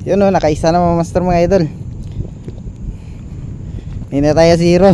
Yun o, nakaisa na mga master mga idol. Hindi na tayo zero.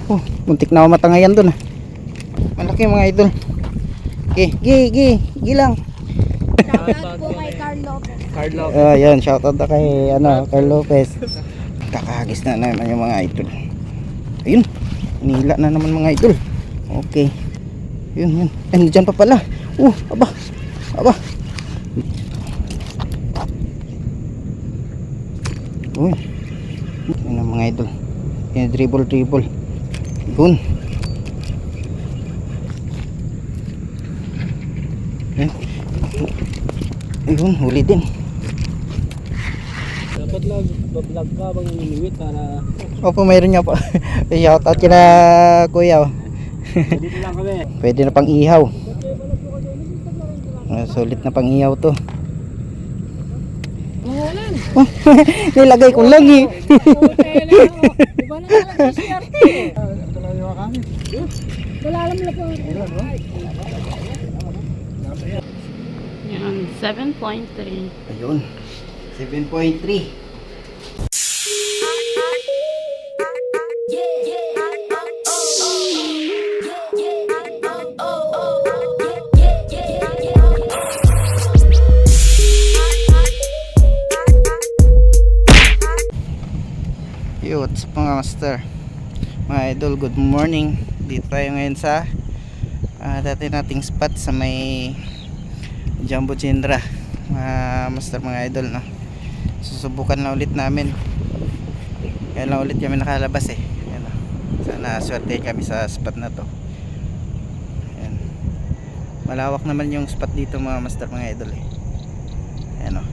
Oh, muntik na ako matangayan dun ah. Malaki mga idol. Gi lang. Shoutout po kay Carl Lopez. Yan, shoutout na kay Carl Lopez. Kakahagis na naman yung mga idol. Ayun, nila na naman mga idol. Okay. Yun. Dyan pa pala. Aba. Uy. Yun ang mga idol. Yan, dribble. Yun. Ayun, huli din. Dapat lang vlog ka bang iniwit para Opo, mayroon nga po. Shoutout kina kuya. dito lang kami. Pwede na pang ihaw. Sulit na pang ihaw to. Mahulan. Nilagay ko lang eh. Iba na talaga si Arte. Wala alam lang po. Yan, 7.3. Ayun. 7.3. What's up mga master, mga idol, good morning. Dito tayo ngayon sa dati nating spot sa may Jumbo Chendra, mga master, mga idol, no? Susubukan na ulit namin. Kaya lang ulit kami nakalabas eh. Ayan, no? Sana swerte kami sa spot na to. Ayan. Malawak naman yung spot dito mga master, mga idol eh. Ayan, no?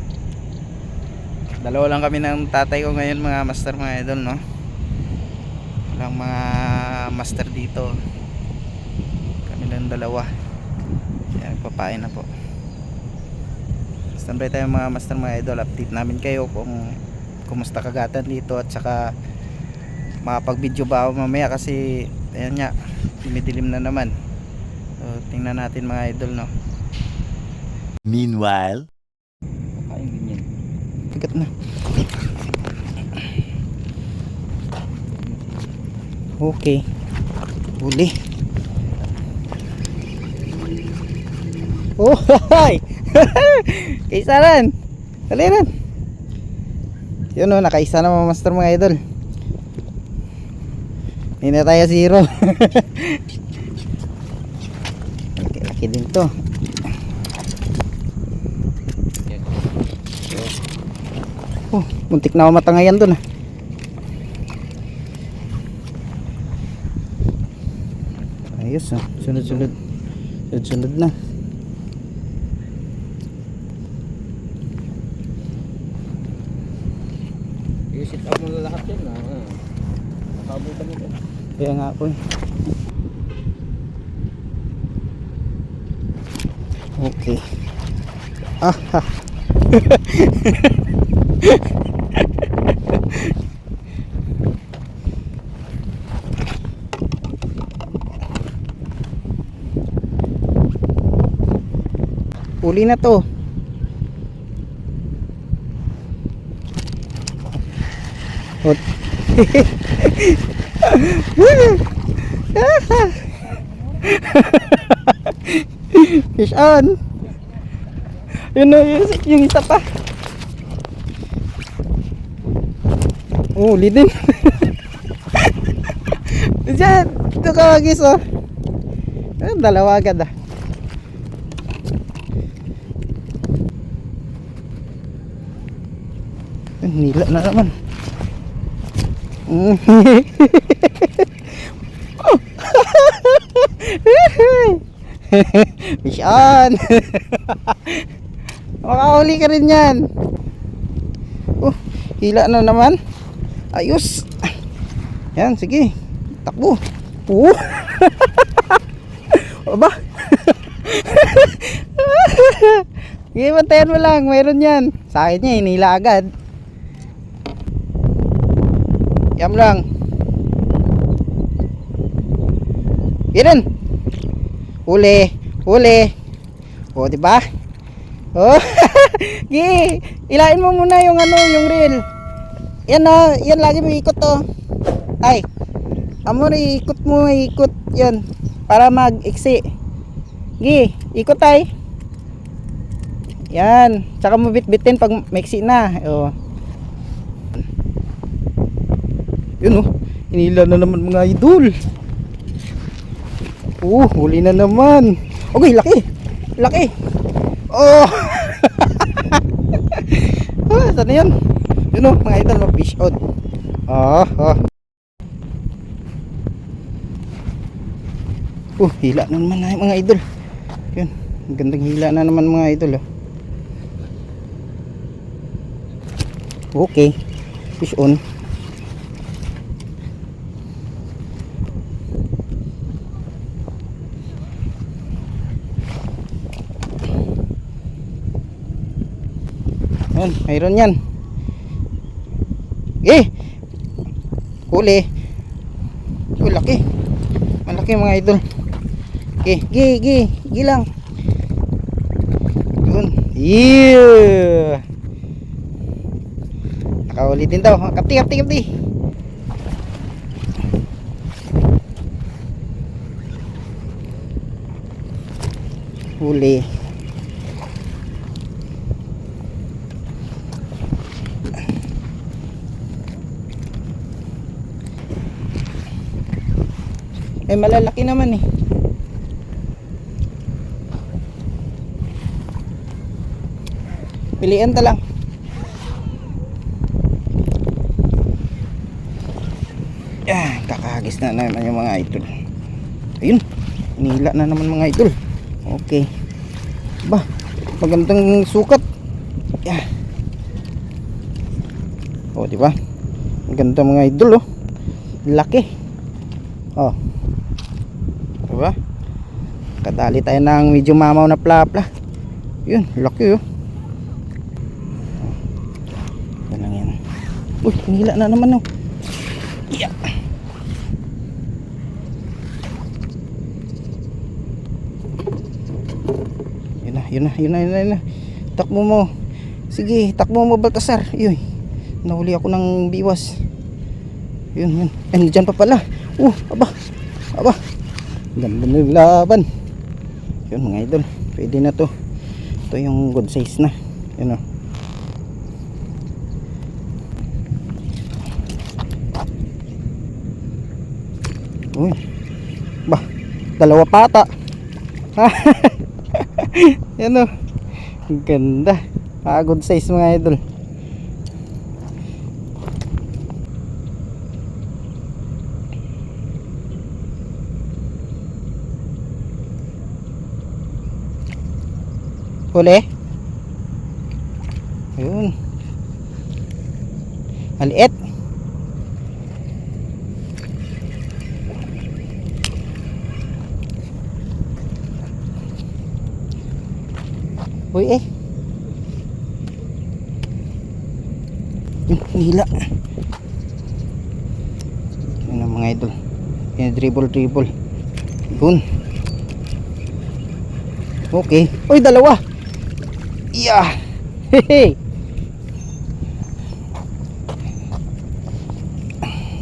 Dalawa lang kami ng tatay ko ngayon mga master, mga idol, no? Walang mga master dito. Kami lang dalawa. Kaya papain na po. Standby tayo mga master, mga idol. Update namin kayo kung kumusta kagatan dito. At saka makapag video ba ako mamaya kasi ayan nga, dumidilim na naman. So tingnan natin mga idol, no? Meanwhile, Kain din yan. Tigat na. Okay. Huli. Oh, hi. Kaisa rin. Dali rin. Yun o, nakaisa na mga master, mga idol. Hindi na tayo zero. Laki din to. Oh, muntik na ako matangayan dun ah. Ayos ah, sunod na. I-sit up mo na lahat yan na. Nakabutan nito. Kaya nga po eh. Okay. Ha. Uli na to. Hot. Fish on. Yun o, yung isa pa. Oh, uli din. Diyan, ito kawagis oh. Dalawa agad ah. Nila na naman. Fish on. Makahuli ka rin yan. Hila na naman. Ayos. Yan, sige. Takbo. Aba. Sige, bantayan mo lang. Mayroon yan. Sa akin niya, hinila agad. Yam lang. Ganun. Huli. O, di ba? Oh. Gi, ilain mo muna yung ano, yung reel. Yan na, yan lagi mo ikot to. Ay. Amor, ikot mo, ikot. Yan. Para mag-iksi. Gi, ikot ay. Yan. Tsaka mo bit-bitin pag maiksi na. Oh. Yun oh. Inila na naman mga idol. Huli na naman. Okay, laki. Laki. Oh. Saan na yan? Yun oh, mga idol, fish out. Hila na naman na mga idol. Yun, ang gandang hila na naman mga idol. Okay, fish on. Yun, mayroon yan. Huli. Laki. Malaki mga idol. Gi lang. Yun. Yeah. Nakahuli din daw. Kapti. Huli. Malalaki naman eh. Pilian ta lang. Kakahagis na naman yung mga idol. Ayun, nila na naman mga idol. Okay. Ba, magandang sukat. Di ba? Maganda mga idol oh. Laki. Diba? Kadali tayo ng medyo mamaw na plapla. Yun, laki oh. Yan lang yan. Nila na naman oh. Yeah. Yun na. Takbo mo. Sige, takbo mo Baltasar. Yun. Nahuli ako ng biwas. Yun. Diyan pa pala. Aba. Ganda ng laban. Yun mga idol. Pwede na to. Ito yung good size na. Yun o. Uy. Bah. Dalawa pata. Yan o. Ganda. Good size mga idol. Huli. Ayun. Maliit. Uy Yung nila. Yun ang mga idol. Dribble. Yun. Okay. Uy, dalawa. Yeah. Hehe.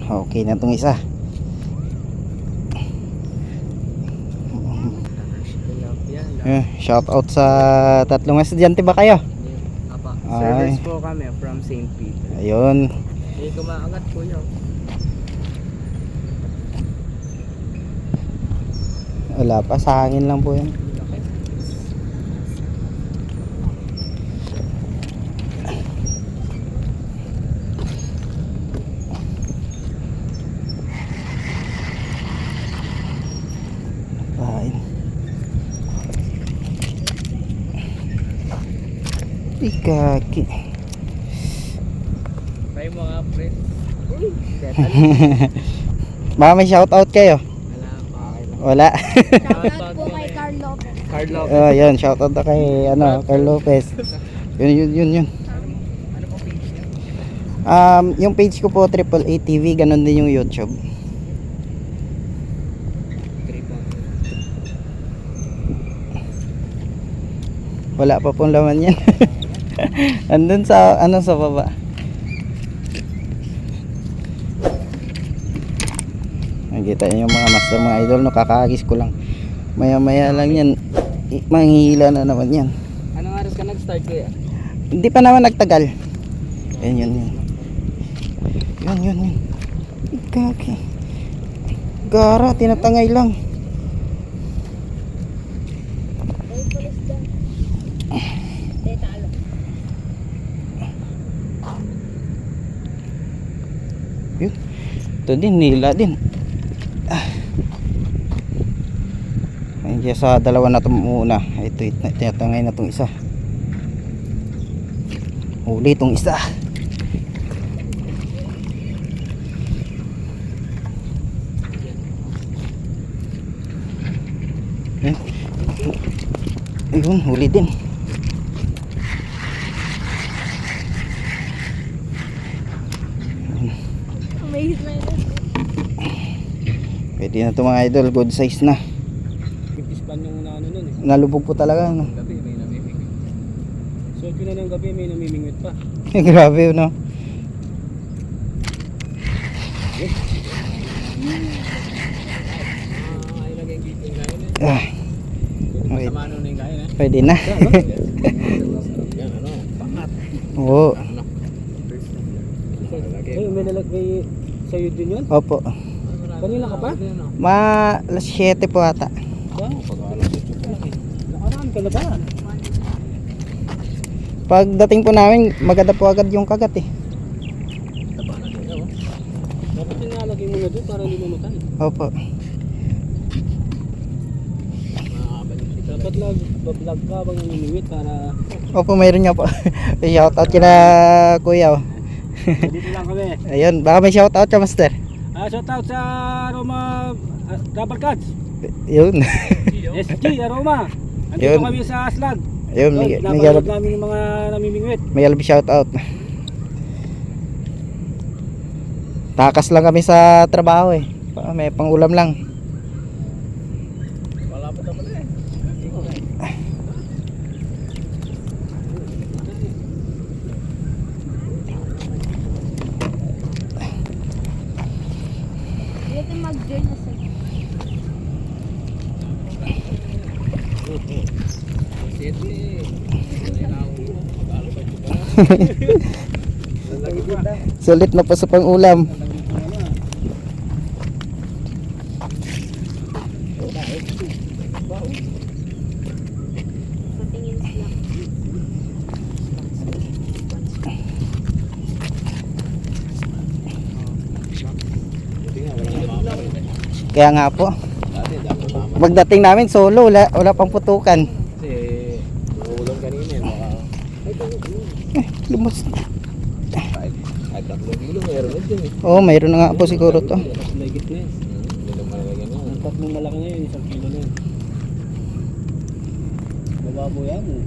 Okay na itong isa. Shout out sa tatlong estudyante ba kayo? Apa, Ay. service po kami from St. Peter. Ayun. Hindi ko maangat po yun. Wala pa, sa hangin lang po yan. Kaki. Try mo nga, pre. Baka may shout out kayo? Wala. Shoutout po kay Carlo. Carlo. Yun, shout out na kay Carl Lopez. Yun. Ano po page niya? Yung page ko po AAA TV, ganun din yung YouTube. Wala pa pong laman yan. Andun sa ano sa baba. Nakikita niyo yung mga master mga idol, no, kakagis ko lang. Maya lang yan. Manghihila na naman yan. Anong oras ka nag-start kuya? Hindi pa naman nagtagal. Yun. Yun. Kaki. Gara, tinatangay lang. Yun. Ito din, nila din. Hindi sa dalawa na ito muna. Ito, tinatangay na itong isa. Huli itong isa. Ayun, huli din. Amazed na yun. Pwede na ito mga idol, good size na. Ispan yung una ano nun eh. Nalubog po talaga, no? Gabi may namimingwit. So yun na ng gabi may namimingwit pa. Grabe, no? Ay lagay yung giping kain eh. Ah, Pwede masama nun yung kain eh. pwede na. Yan ano, pangat. Oo. May nalagay sa'yo din yun? Opo. Kanina ka pa? Alas 7 po ata. Wow, pag-alas 8 pa lang eh. Nakaraan ka na ba? Pagdating po namin, maganda po agad yung kagat eh. Taba na din oh. Dapat tinalagay mo na doon para hindi mamatay. Opo. Dapat vlog ka bang namimingwit para Opo, mayroon nga po. Shoutout kina kuya. Oh. dito lang kami. Ayun, baka may shoutout ka, master. Shout out sa Aroma Double Cards. Yun. SG Aroma. Andito Yun. kami sa Aslag. Ayun, Napanood namin yung mga namimingwit. may shoutout. Takas lang kami sa trabaho eh. May pangulam lang. Wala pa naman eh. Dito mag-join na sa Sulit na po sa pangulam. patingin sila. Kaya nga po. Pagdating namin solo, wala pang putukan. Kasi uulan kanina eh. Baka Lumos. ay 3 kilo meron na dyan eh. Oo, mayroon na nga po siguro to. May gitna eh. Hindi na malagay na. Ang tatlong malaki na yun, 1 kilo na yun. Mababo yan eh.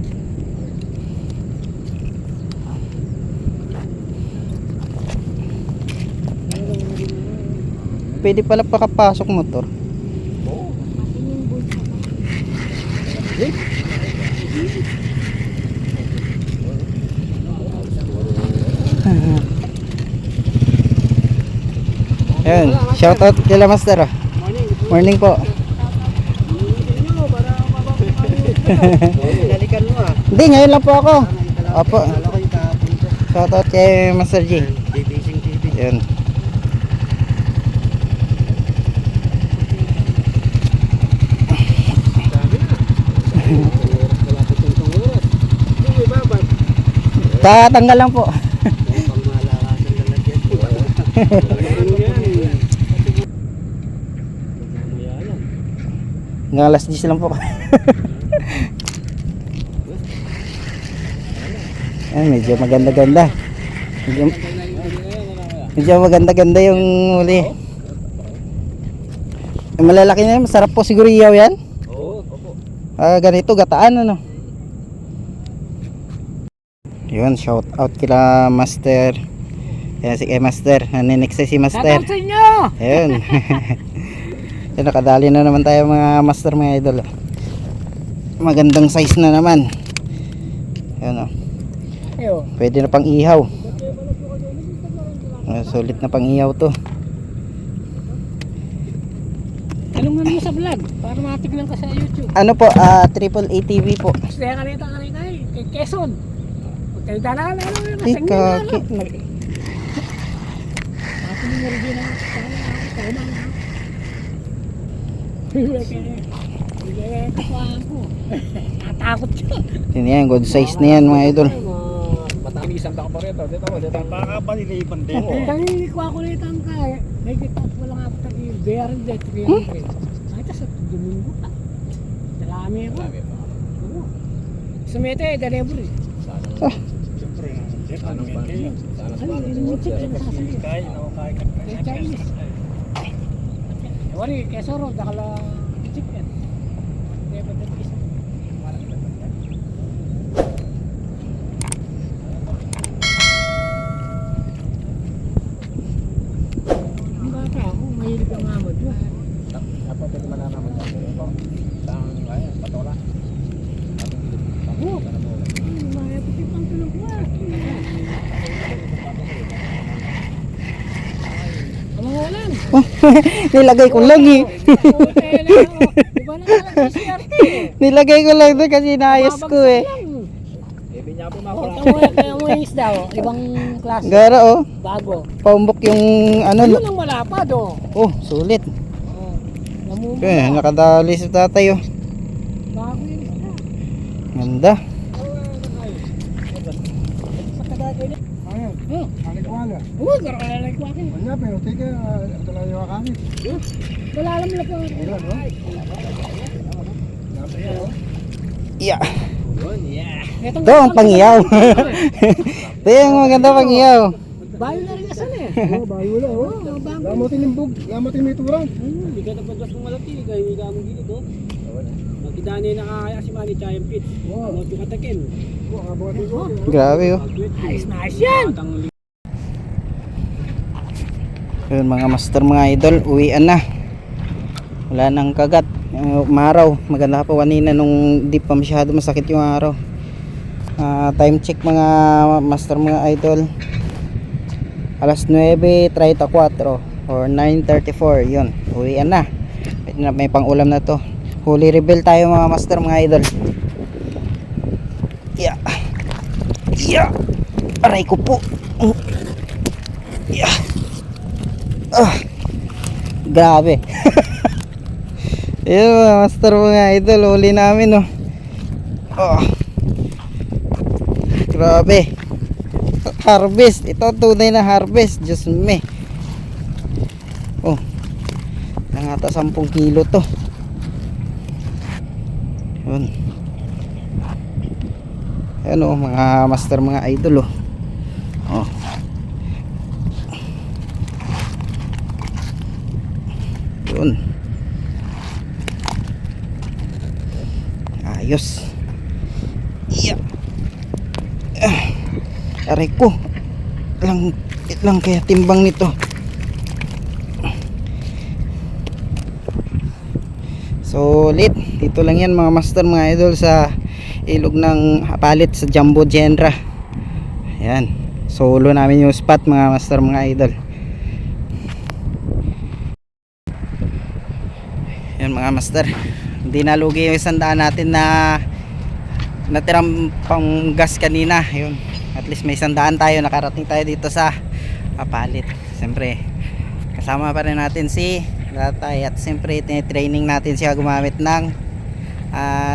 Pwede pala pakapasok motor. Patingin bulsa ka. Ayun, shoutout kila master. Oh. Morning po. Nalikan mo ah. Hindi, ngayon lang po ako. Opo. Shoutout kay Master G. Ayun. Tatanggal lang po. Nga alas 10 lang po. Ayan, medyo maganda-ganda. Medyo maganda-ganda yung huli. Malalaki na yan, masarap po siguro iyaw yan. Ganito, gataan ano. Yun, shout out kila Master. Ayan si Master, naninexay si Master. Shout out sa inyo! Ayun. Ayun, nakadali na naman tayo mga Master, mga idol. Magandang size na naman. Yan, oh. Ayo. Pwede na pang ihaw. Sulit na pang ihaw to. Tanungan mo sa vlog para matignan ka sa YouTube. Ano po, Triple ATV po. Kaya kanita eh, kay Quezon. Huwag kayo dalaan, ano yung Ay, kasing kaki. Ako yung narinig na natakot siya. Yun yan, good size na yan mga idol. Matalisan ka pa rin ito. Dito, dito. Baka pa nilipon din. Kanini ko ako na itang kaya. May kita ko lang ako tagi. Bayaran din, 300. Ay, tas Domingo pa. Dalami ako. Oo. Sumete, delivery. Ano pa? Ano, inimutik lang sasabihin. Kay Chinese. Wari, keso ro, dakala chicken. Kaya ba dito isa? Ang bata ako, mahilig ang amod mo. Dapat ito malalaman natin ito. Saan kaya? Patola. Oo. Maya puti pang tulog mo. Kamangulan. Nilagay ko lang eh. Iba na lang SRT. Nilagay ko lang doon kasi naayos ko eh. Ebi niya po Oh, mapula. kaya mo yung isda, oh. Ibang klase. Gara oh. Bago. Paumbok yung ano. Yun ang malapad, oh. Oh, sulit. Oh. Namumula. Okay, nakadali sa tatay oh. Bago yung isda. Ganda. Sa kadagay na. Ayun. Oh. Alikwala. Uy, karakala na ikaw akin. Wala pero tika ito lang yung akangit. Wala alam lang po. Wala no? Yeah. Yeah. Itong Ito ang pangiyaw. Ito yung maganda pangiyaw. bayo na rin asan eh. Oh, bayo na oh. Oh, bago. Lamotin yung bug, lamotin may turang. Hindi ka napagas ng malaki, kayo hindi ka mong gilid oh. Magkidani na kaya si Manny Chayang Pit. Wow. Ano yung katakin? Oh, abot ito. Grabe oh. Nice, nice yan. Yun mga master mga idol, uwian na. Wala nang kagat. Umaraw, maganda pa kanina nung di pa masyado masakit yung araw. Time check mga master mga idol. Alas 9:34 or 9:34 yun. Uwian na. Pwede na may pang ulam na to. Huli reveal tayo mga master mga idol. Yeah. Yeah. Aray ko po. Yeah. Grabe. Yun mga master mga idol, huli namin oh. Grabe. Harvest, ito tunay na harvest. Diyos me. Oh, nangata 10 kilo to. Yun. Ayan oh mga master mga idol oh. Oh. Yun. Ayos. Yeah. Aray ko. Lang kaya timbang nito. Solid. Dito lang yan mga master mga idol sa ilog ng Hapalit sa Jumbo Jenra. Ayan. Solo namin yung spot mga master mga idol. Yan mga master, hindi nalugi yung 100 natin na natirang pang gas kanina. Yun, at least may 100 tayo, nakarating tayo dito sa Hapalit. Siyempre kasama pa rin natin si Ratay at siyempre training natin siya gumamit ng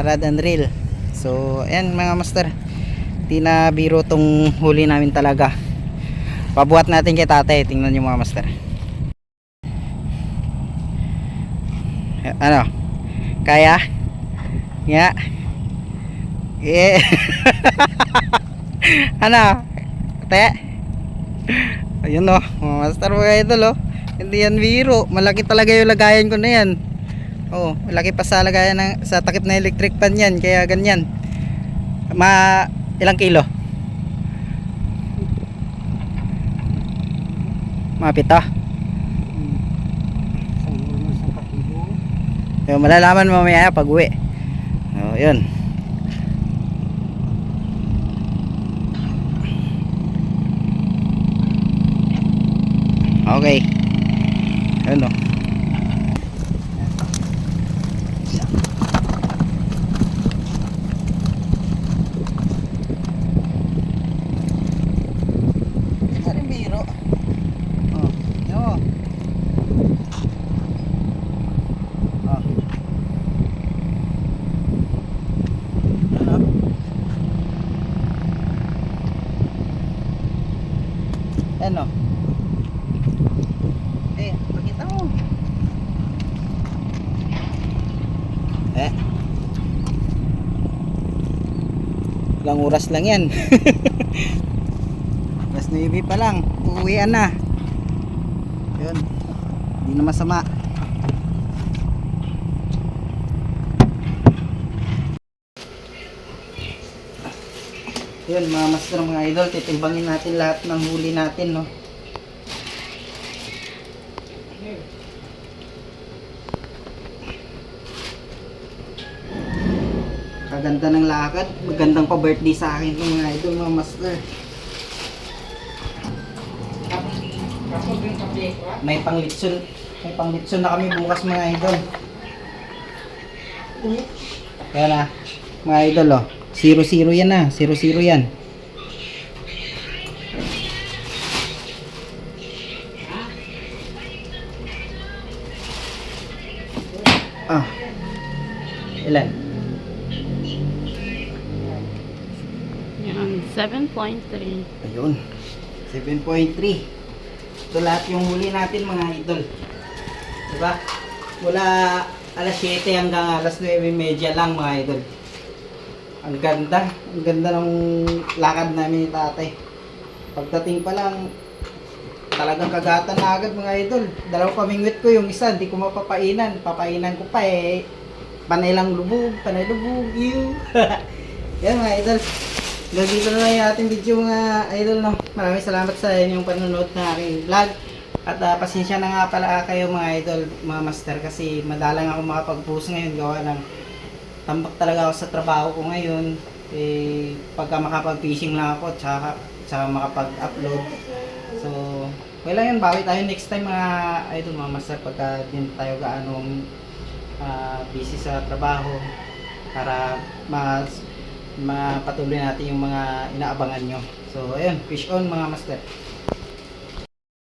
rod and reel. So ayan mga master, di na biro tong huli namin talaga. Pabuhat natin kay tatay, tingnan nyo mga master. Ano? Kaya? Nga? Yeah. Ano? Te? Ayun o, mga master mga idol o. Hindi yan biro. Malaki talaga yung lagayan ko na yan. Oh, malaki pa sa lagayan ng, sa takip na electric pan yan. Kaya ganyan. Ilang kilo? Mga 7. Yung malalaman mamaya pag uwi. Oh, yun. Okay. Ano? Biro. Oh, no. Oh. Ano? Ano? Pakita mo. Ilang oras lang yan. Alas 9 pa lang. Uuwian na. Yun. Hindi na masama. Yun mga master, mga idol, titimbangin natin lahat ng huli natin, no. Kaganda ng lakad, magandang pa birthday sa akin ng mga idol, mga master. May panglitson na kami bukas, mga idol. Kaya na, mga idol, oh. 0-0 yan na, 0-0 yan. Ilan? 7.3. Ayun, 7.3. Ito lahat yung huli natin, mga idol. Diba? Mula alas 7 hanggang alas 9:30 lang, mga idol. Ang ganda ng lakad namin ni tatay. Pagdating pa lang, talagang kagatan na agad, mga idol. Dalawa pamingwit ko, yung isa hindi ko mapapainan. Papainan ko pa panay lubog, ew. Yan, mga idol. Gagito na lang yung ating video, mga idol, no. Maraming salamat sa inyong panonood na aking vlog. At pasensya na nga pala kayo, mga idol, mga master, kasi madalang ako makapag-post ngayon gawa ng tambak talaga ako sa trabaho ko ngayon. Pagka makapag-fishing lang ako, tsaka makapag-upload. So, okay lang yun, bawi tayo next time, mga idol, mga master, pagka din tayo gaanong busy sa trabaho, para mapatuloy natin yung mga inaabangan nyo. So, ayun, fish on, mga master.